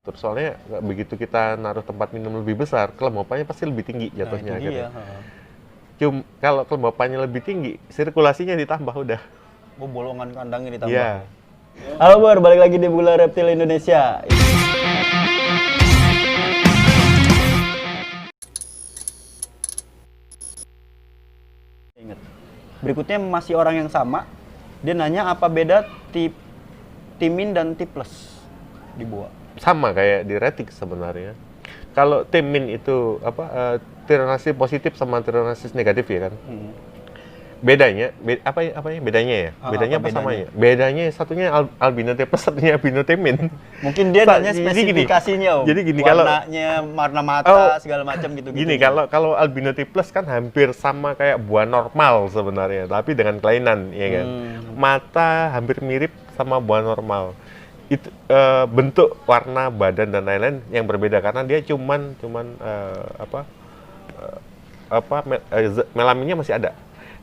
Terus soalnya begitu kita naruh tempat minum lebih besar, kelembapannya pasti lebih tinggi Nah, jatuhnya itu akhirnya. dia. Heeh. Kalau kelembapannya lebih tinggi, sirkulasinya ditambah udah. Oh, bolongan kandangnya ditambah. Iya. Halo Bor, balik lagi di Bula Reptil Indonesia. Ingat. Berikutnya masih orang yang sama. Dia nanya apa beda timin dan tiples di buah. Sama kayak di retik sebenarnya. Kalau timin itu trigonosis positif sama trigonosis negatif ya kan. Bedanya bedanya ya? Bedanya apa bedanya? samanya? Bedanya satunya albino T plus, satunya albino timin. Mungkin dia nanya Jadi gini. spesifikasinya, Om. Jadi gini, kalau warnanya, warna mata, segala macam gitu. Gini, kalau albino T plus kan hampir sama kayak buah normal sebenarnya, tapi dengan kelainan, ya kan. Mata hampir mirip sama buah normal. Itu bentuk, warna, badan dan lain-lain yang berbeda karena dia melaminnya masih ada.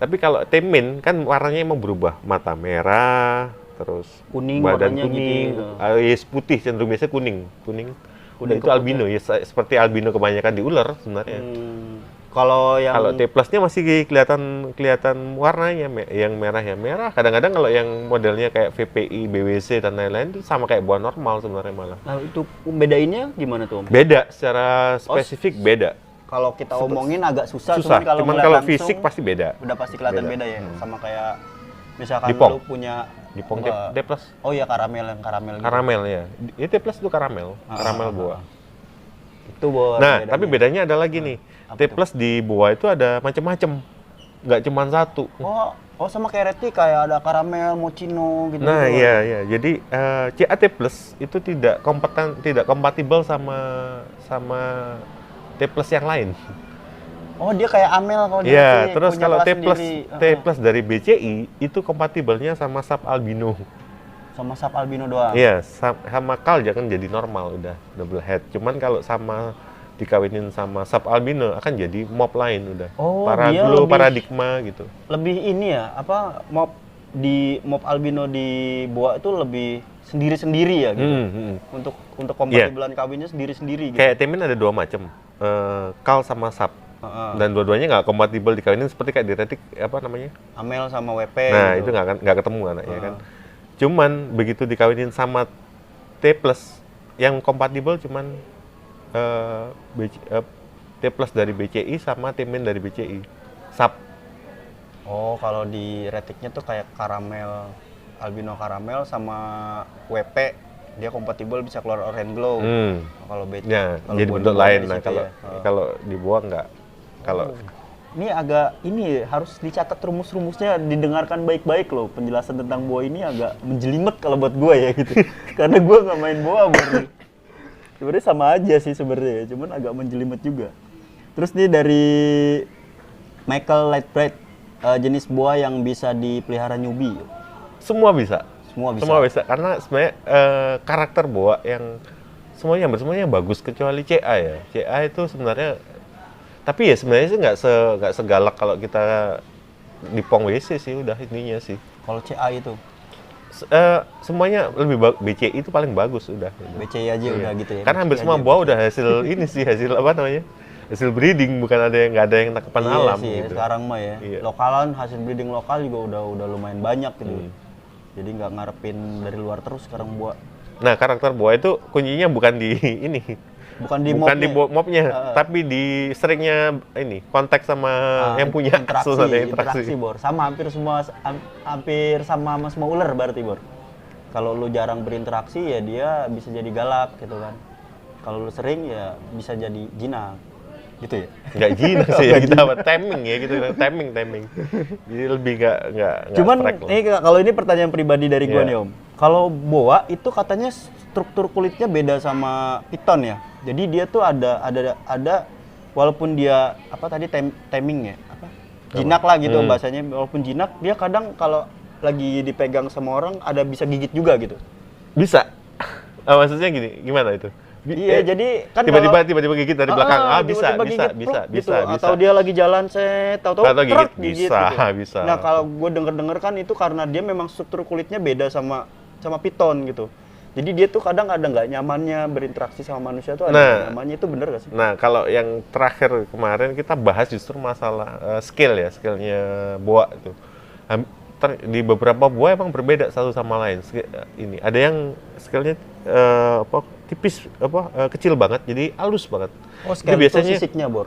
Tapi kalau timin kan warnanya emang berubah, mata merah, terus kuning, badan warnanya kuning, gitu. putih, cenderung biasanya kuning. Kuning Itu albino ya, seperti albino kebanyakan di ular sebenarnya. Kalau T plusnya masih kelihatan warnanya, yang merah ya merah. Kadang-kadang kalau yang modelnya kayak VPI, BWC dan lain-lain itu sama kayak buah normal sebenarnya malah. Nah, itu bedainnya gimana tuh, Om? Beda secara spesifik beda. Kalau kita omongin agak susah, Cuman kalau langsung, fisik pasti beda. Udah pasti kelihatan beda ya. Sama kayak misalkan Dipong. lu punya Dipong T plus. Oh iya, karamel gitu. Karamel ya. T plus itu karamel buah. Itu buah. Nah, tapi bedanya ada lagi nih. T plus di buah itu ada macam-macam. Nggak cuma satu. Oh sama kayak reti, kayak ada karamel, mochino gitu. Nah, iya. Jadi CAT plus itu tidak kompatibel sama T plus yang lain. Oh, dia kayak amel kalau Iya, terus punya kalau kelas T plus dari BCI itu kompatibelnya sama sub albino. Sama sub albino doang. Iya, sama Kal kan jadi normal udah double head. Cuman kalau sama dikawinin sama sub albino akan jadi mob lain udah. Oh, Paraglo, paradigma gitu. Lebih ini ya, mob albino di buah itu lebih sendiri-sendiri ya gitu. Untuk kompatibelan kawinnya sendiri-sendiri gitu. Kayak timin ada dua macam. Kal sama sub. Dan dua-duanya nggak kompatibel dikawinin, seperti kayak di retik Amel sama WP. Nah, gitu. itu nggak ketemu anaknya kan. Cuman begitu dikawinin sama T plus yang kompatibel cuman T plus dari BCI sama timin dari BCI. Sub. Oh, kalau di retiknya tuh kayak karamel, albino karamel sama WP, dia kompatibel bisa keluar orange glow. Kalau BCI, ya, jadi bentuk lain. Nah, kalau di buah nggak. Ini harus dicatat rumus-rumusnya, didengarkan baik-baik loh. Penjelasan tentang buah ini agak menjelimet kalau buat gue ya gitu. Karena gue nggak main buah baru. Sebenarnya sama aja sih sebenarnya, cuman agak menjelimet juga. Terus nih dari Michael Lightbright, jenis buah yang bisa dipelihara newbie. Semua bisa. Semua bisa. Karena sebenarnya karakter buah yang semuanya bagus kecuali CA ya. CA itu sebenarnya, tapi ya sebenarnya sih nggak segalak kalau kita di Pong WC sih, udah intinya sih. Kalau CA itu semuanya lebih BCI itu paling bagus udah. BCI aja udah gitu ya. Karena hampir semua buah udah hasil hasil breeding, bukan nggak ada yang tangkapan alam sih, gitu. Sekarang mah ya. Lokalan, hasil breeding lokal juga udah lumayan banyak gitu. Jadi nggak ngarepin dari luar terus sekarang buah. Nah, karakter buah itu kuncinya bukan di ini. Bukan di mobnya, tapi di seringnya konteks sama yang punya interaksi Bor. Sama hampir sama semua ular berarti, Bor. Kalau lu jarang berinteraksi ya dia bisa jadi galak gitu kan. Kalau lu sering ya bisa jadi jinak. Gitu ya. Nggak jinak sih, kita taming ya gitu, taming. Jadi lebih nggak. Cuman kalau ini pertanyaan pribadi dari gua nih, Om. Kalau boa itu katanya struktur kulitnya beda sama piton ya. Jadi dia tuh ada walaupun dia taming ya, jinak lah gitu bahasanya. Walaupun jinak, dia kadang kalau lagi dipegang sama orang ada bisa gigit juga gitu. Bisa. Maksudnya gimana itu? Iya, jadi kan tiba-tiba gigit dari belakang. Bisa. Atau dia lagi jalan, tahu-tahu gigit gitu. Bisa. Nah, kalau gue denger kan itu karena dia memang struktur kulitnya beda sama piton gitu. Jadi dia tuh kadang ada nggak nyamannya berinteraksi sama manusia tuh ada Nah. nggak nyamannya, itu bener gak sih? Nah, kalau yang terakhir kemarin kita bahas justru masalah skillnya boa itu. Di beberapa boa emang berbeda satu sama lain. Ini ada yang skillnya tipis kecil banget, jadi halus banget. Oh, Jadi skill itu biasanya sisiknya, Bor?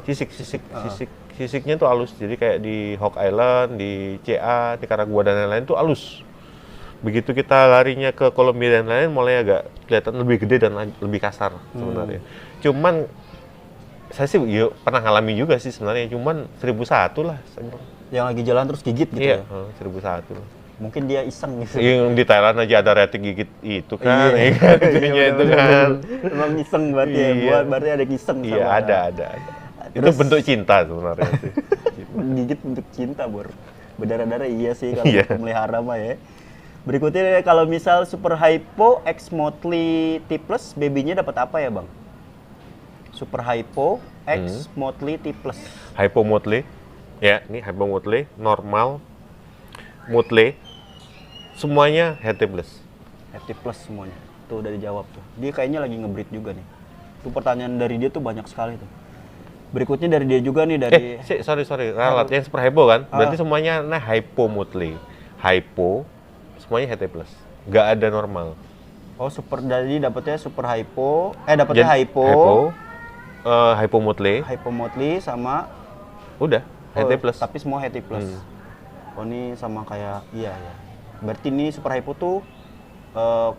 sisiknya tuh halus. Jadi kayak di Hawk Island, di CA, di Nicaragua dan lain-lain tuh halus. Begitu kita larinya ke Kolombia dan lain-lain mulai agak kelihatan lebih gede dan lebih kasar sebenarnya. Cuman saya sih pernah ngalami juga sih sebenarnya, cuman 1001 lah. Yang lagi jalan terus gigit gitu Iya, ya? 1001 lah. Mungkin dia iseng gitu. Yang di Thailand aja ada rating gigit itu kan, Iya. ya kan, jadinya itu kan. Emang iseng berarti ya, Iya. buat berarti ada iseng Iya, sama ada. Itu Terus- bentuk cinta sebenarnya sih. gigit untuk cinta, Bor. Berdarah-darah iya sih kalau Iya. pemelihara mah ya. Berikutnya kalau misal Super Hypo X Motley T Plus, babynya dapat apa ya, Bang? Super Hypo X Motley T Plus. Hypo Motley. Ya, ini Hypo Motley, normal, Motley. Semuanya HT plus. FT Plus semuanya. Tuh udah dijawab tuh. Dia kayaknya lagi nge-breed juga nih. Tuh pertanyaan dari dia tuh banyak sekali tuh. Berikutnya dari dia juga nih dari Sorry, ralat yang super hypo kan? Berarti semuanya Hypo Motley. Hypo, semuanya HT plus. Nggak ada normal. Oh, super dari dapetnya Super Hypo, dapetnya Hypo, Hypo Motley, Hypo Motley sama udah HT plus. tapi semua HT plus. Oh, ini sama kayak iya. Berarti ini Super Hypo tuh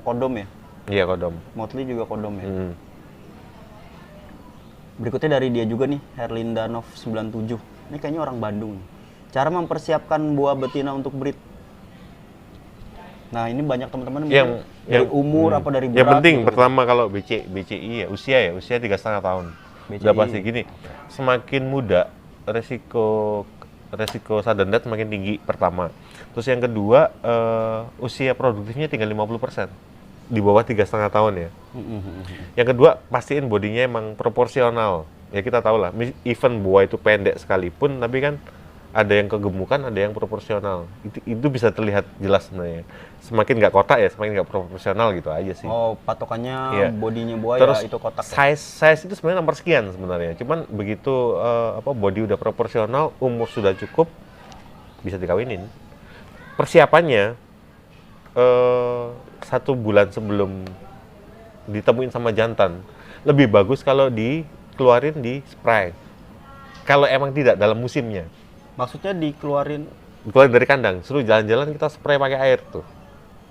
kodom ya? Iya, kodom. Motley juga kodom ya? Hmm. Berikutnya dari dia juga nih, Herlinda Nov 97. Ini kayaknya orang Bandung nih. Cara mempersiapkan buah betina untuk breed. Nah, ini banyak teman-teman mungkin dari umur apa dari berat. Yang penting gitu. pertama kalau BCI ya usia 3,5 tahun. BCI. Udah pasti gini. Semakin muda resiko sudden death semakin tinggi pertama. Terus yang kedua usia produktifnya tinggal 50%. Di bawah 3,5 tahun ya. Yang kedua, pastiin bodinya emang proporsional. Ya kita tahu lah, even buah itu pendek sekalipun, tapi kan ada yang kegemukan, ada yang proporsional. Itu bisa terlihat jelas sebenarnya. Semakin nggak kotak ya, semakin nggak proporsional gitu aja sih. Oh, patokannya Iya. bodinya buah Terus ya itu kotak. size itu sebenarnya nomor sekian sebenarnya. Cuman begitu body udah proporsional, umur sudah cukup, bisa dikawinin. Persiapannya 1 bulan sebelum ditemuin sama jantan, lebih bagus kalau dikeluarin di spray. Kalau emang tidak dalam musimnya, Maksudnya dikeluarin keluarin dari kandang, suruh jalan-jalan kita spray pakai air tuh.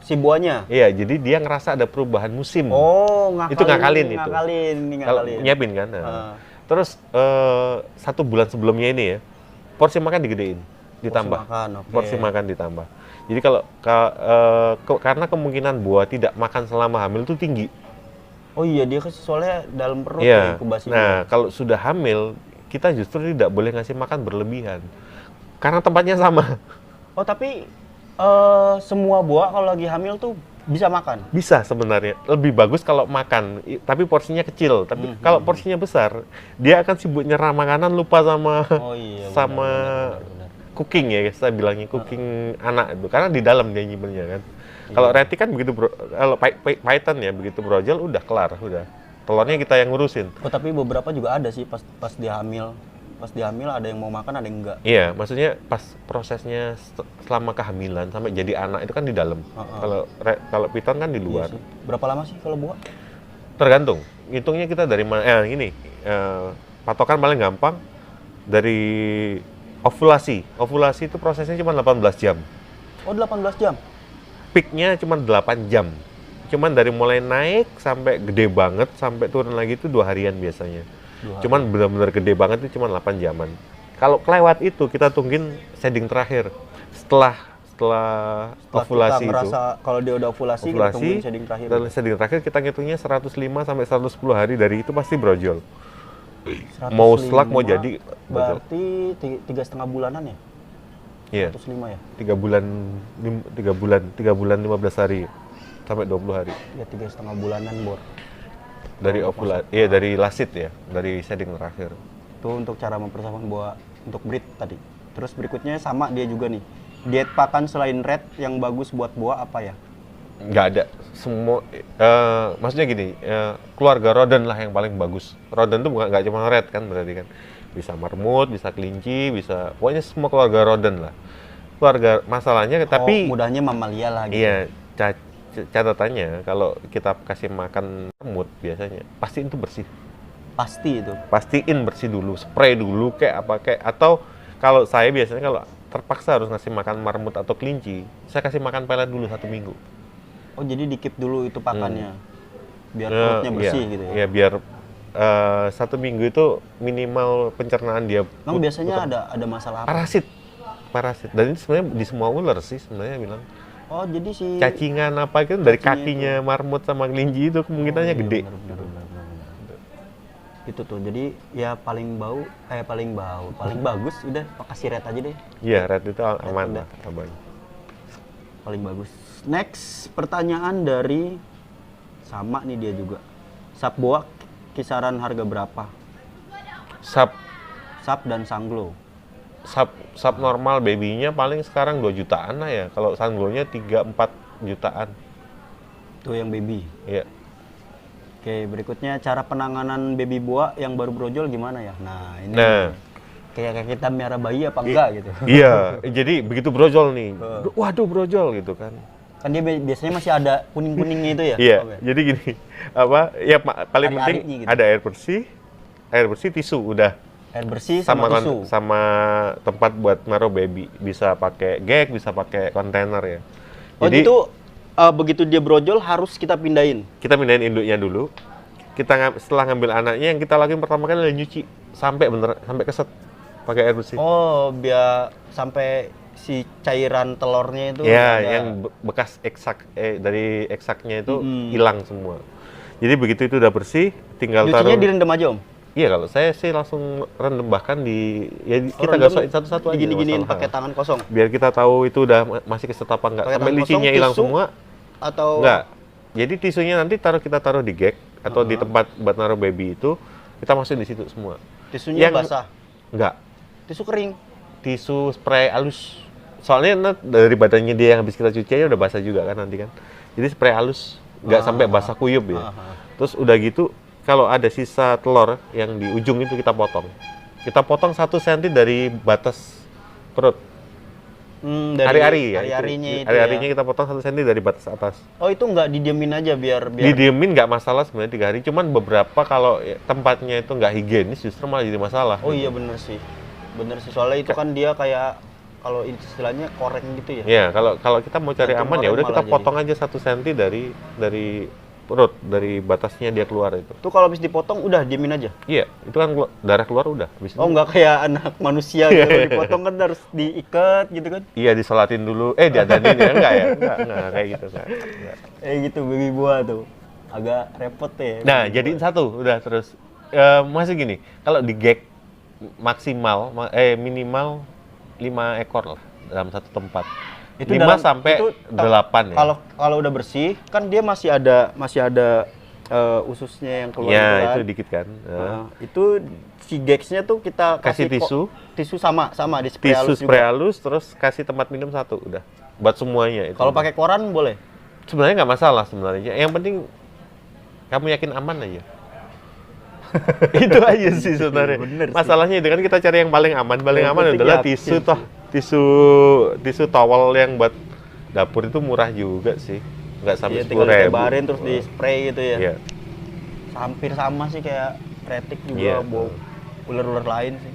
si buahnya. Iya, jadi dia ngerasa ada perubahan musim. Oh, ngakalin. Itu ngakalin itu. Kalau Ngakalin. nyiapin kan. Nah. Terus 1 bulan sebelumnya ini ya, porsi makan digedein, ditambah. makan, oke. Porsi makan ditambah. Jadi kalau karena kemungkinan buah tidak makan selama hamil itu tinggi. Oh iya, dia soalnya dalam perut Iya. ya inkubasinya. Nah, kalau sudah hamil, kita justru tidak boleh ngasih makan berlebihan. Karena tempatnya sama. Oh, tapi semua buah kalau lagi hamil tuh bisa makan. Bisa sebenarnya. Lebih bagus kalau makan, tapi porsinya kecil. Tapi kalau porsinya besar, dia akan sibuk nyerah makanan, lupa sama Oh iya. sama benar. cooking ya, saya bilangnya cooking anak itu. Karena di dalam dia nyimpennya kan. Kalau reti kan begitu, kalau python ya begitu brojol udah kelar, udah. Telurnya kita yang ngurusin. Oh, tapi beberapa juga ada sih pas dia hamil. Pas dia hamil ada yang mau makan, ada yang enggak. Iya, maksudnya pas prosesnya selama kehamilan sampai jadi anak itu kan di dalam. Kalau python kan di luar. Iya sih. Berapa lama sih kalau buah? Tergantung. Hitungnya kita dari mana? Patokan paling gampang dari ovulasi. Ovulasi itu prosesnya cuma 18 jam. Oh, 18 jam. Peaknya cuma 8 jam. Cuman dari mulai naik sampai gede banget sampai turun lagi itu 2 harian biasanya. Cuman benar-benar gede banget itu cuma 8 jaman. Kalau kelewat itu kita tungguin shedding terakhir. Setelah ovulasi kita itu. merasa kalau dia udah ovulasi, kita tungguin shedding terakhir. Dan shedding terakhir kita ngitungnya 105 sampai 110 hari dari itu pasti brojol. 105, Mau slug mau jadi brojol. berarti 3,5 bulanan ya? Iya. 105 ya? 3 bulan 15 hari sampai 20 hari. Ya 3,5 bulanan, Bor. Dari ovulasi, dari lasit ya, dari shedding terakhir. Itu untuk cara mempersiapkan buah untuk breed tadi. Terus berikutnya sama dia juga nih. Diet pakan selain red yang bagus buat buah apa ya? nggak ada. Semua, maksudnya gini, keluarga rodent lah yang paling bagus. Rodent tuh nggak cuma rat kan berarti kan. Bisa marmut, bisa kelinci, bisa pokoknya semua keluarga rodent lah. Keluarga masalahnya tapi mudahnya mamalia lah gitu. iya, catatannya kalau kita kasih makan marmut biasanya pastiin itu bersih. Pasti itu. Pastiin bersih dulu, spray dulu kayak apa kayak, atau kalau saya biasanya kalau terpaksa harus ngasih makan marmut atau kelinci, saya kasih makan pelet dulu 1 minggu. Oh, jadi dikip dulu itu pakannya. Biar perutnya bersih iya, gitu ya. Iya, biar 1 minggu itu minimal pencernaan dia. Emang biasanya ada masalah apa? Parasit. Dan ini sebenarnya di semua ular sih sebenarnya bilang. Oh, jadi si Cacingan apa itu dari Cacingnya kakinya marmut sama kelinci itu kemungkinannya iya, gede. benar. Itu tuh. Jadi ya paling bagus udah kasih red aja deh. Iya, red itu aman udah. lah, aman. Paling bagus. Next, pertanyaan dari sama nih dia juga. Sap boa kisaran harga berapa? Sap Dan sanglo. sap normal babynya paling sekarang 2 jutaan lah ya. Kalau sanglonya 3-4 jutaan. Tuh yang baby. Iya. Oke, berikutnya cara penanganan baby boa yang baru brojol gimana ya? Nah, ini kayak kita miara bayi apa enggak gitu. Iya, jadi begitu brojol nih. Waduh, brojol gitu kan. Kan dia biasanya masih ada kuning-kuningnya itu ya? Iya, Oke. jadi gini, ya paling penting Ari-arinya gitu. ada air bersih, tisu udah. Air bersih sama tisu. sama tempat buat naruh baby. Bisa pakai gag, bisa pakai kontainer ya. Oh, Jadi gitu begitu dia brojol harus kita pindahin. kita pindahin induknya dulu. Setelah ngambil anaknya, yang kita lakuin pertama kali adalah nyuci sampai keset pakai air bersih. Oh, biar sampai si cairan telurnya itu Ya, ada. yang bekas dari eksaknya itu hilang semua. Jadi begitu itu udah bersih, tinggal Nyucinya taruh. direndam aja, Om? Iya, kalau saya sih langsung rendam, bahkan kita rendam gasoin satu-satu aja. digini-giniin nggak masalah. pakai tangan kosong? Biar kita tahu itu udah masih keset apa enggak. Pakai Sampai tangan licinya kosong, hilang tisu? semua. Atau Enggak. Jadi tisunya nanti kita taruh di gag atau di tempat buat naruh baby itu, kita masukin di situ semua. tisunya Yang- basah? Enggak. Tisu kering? Tisu spray halus. Soalnya dari badannya dia yang habis kita cuci aja udah basah juga kan nanti kan. Jadi spray halus, nggak sampai basah kuyup ya. Terus udah gitu, kalau ada sisa telur yang di ujung itu kita potong. Kita potong 1 cm dari batas perut. Dari Ari-ari ya. Ari-arinya itu Ari-arinya ya. kita potong 1 cm dari batas atas. Oh, itu nggak didiemin aja biar Didiemin nggak masalah sebenarnya 3 hari. Cuman beberapa kalau tempatnya itu nggak higienis justru malah jadi masalah. Oh iya, bener sih. Soalnya itu kan dia kayak kalau istilahnya koreng gitu ya. Ya, kalau kita mau cari Jantung aman ya orang udah kita malah potong aja 1 cm dari perut, dari batasnya dia keluar itu. Tuh kalau habis dipotong udah diemin aja. Iya, itu kan darah keluar udah. Habis itu, Oh, nggak kayak anak manusia gitu. Kalau dipotong kan harus diikat gitu kan. iya, disolatin dulu. Diadanin ya, enggak ya? Enggak kayak gitu, enggak. Gitu baby buah tuh. Agak repot ya. Nah, jadiin satu, udah terus. Masih gini, kalau di gag minimal 5 ekor lah dalam satu tempat. Itu 5 sampai 8 ya. Kalau udah bersih kan dia masih ada ususnya yang keluar Ya, gitu kan. itu dikit kan. Nah, itu si gagsnya tuh kita Kasih tisu. Tisu sama di spray Tisu halus spray juga. halus, terus kasih tempat minum 1 udah. Buat semuanya itu. Kalau pakai koran boleh. Sebenarnya nggak masalah sebenarnya. Yang penting kamu yakin aman aja. Itu aja sih sebenarnya. Bener sih. Masalahnya itu kan kita cari yang paling aman. Paling Yang aman penting adalah yakin tisu sih. toh. Tisu towel yang buat dapur itu murah juga sih. Nggak sampai Iya, tinggal 10.000. ditebarin terus di spray gitu ya. Iya. Hampir sama sih kayak retik juga, Iya. bau ular-ular lain sih.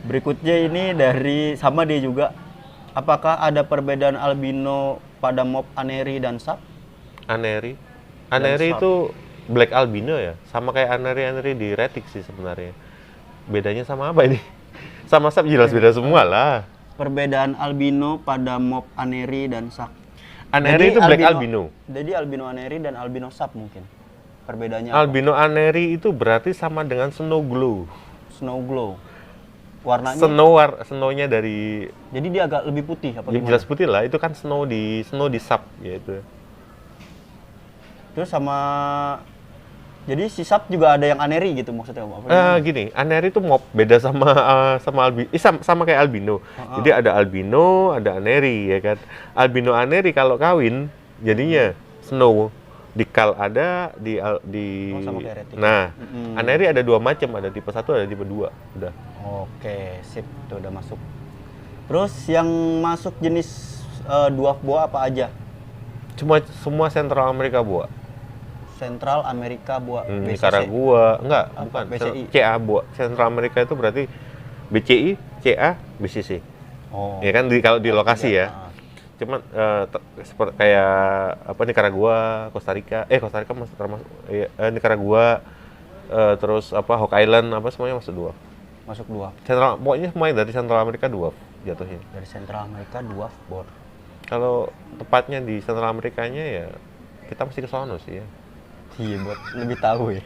Berikutnya ini dari sama dia juga. Apakah ada perbedaan albino pada mop aneri dan sap? Aneri sap. itu black albino ya. Sama kayak aneri di retik sih sebenarnya. Bedanya sama apa ini? Sama sap jelas beda semua lah. Perbedaan albino pada mop aneri dan sap. Aneri Jadi itu black albino. Jadi albino aneri dan albino sap mungkin. Perbedaannya apa? Albino aneri itu berarti sama dengan snow glow. Snow glow. Warnanya Snow-nya dari jadi dia agak lebih putih apa ya, gimana? jelas putih lah. Itu kan snow di sap gitu. Terus sama jadi si sap juga ada yang aneri gitu maksudnya apa? gimana? Gini, aneri itu mop beda sama albino. Sama kayak albino. Jadi ada albino, ada aneri ya kan. Albino aneri kalau kawin jadinya snow. Di Kal ada, Oh, sama kayak Retic. Nah, Aneri ada 2 macam, ada tipe 1, ada tipe 2. Udah. Oke, sip, itu udah masuk. Terus yang masuk jenis dwarf boa apa aja? Semua Central America boa. Central Amerika boa, BCC. Nicaragua, enggak, Apa? bukan. BCI. CA boa. Central America itu berarti BCI, CA, BCC. Oh. Ya kan kalau di lokasi ya. Cuman seperti kayak apa Nicaragua, Costa Rica masih termasuk Nicaragua, terus apa Hawk Island apa semuanya masuk 2. Masuk 2. Pokoknya semuanya dari Central America 2 jatuhnya. Dari Central Amerika dwarf boar. Kalau tepatnya di Central Amerikanya ya kita mesti ke sono sih ya. Iya, buat lebih tahu ya.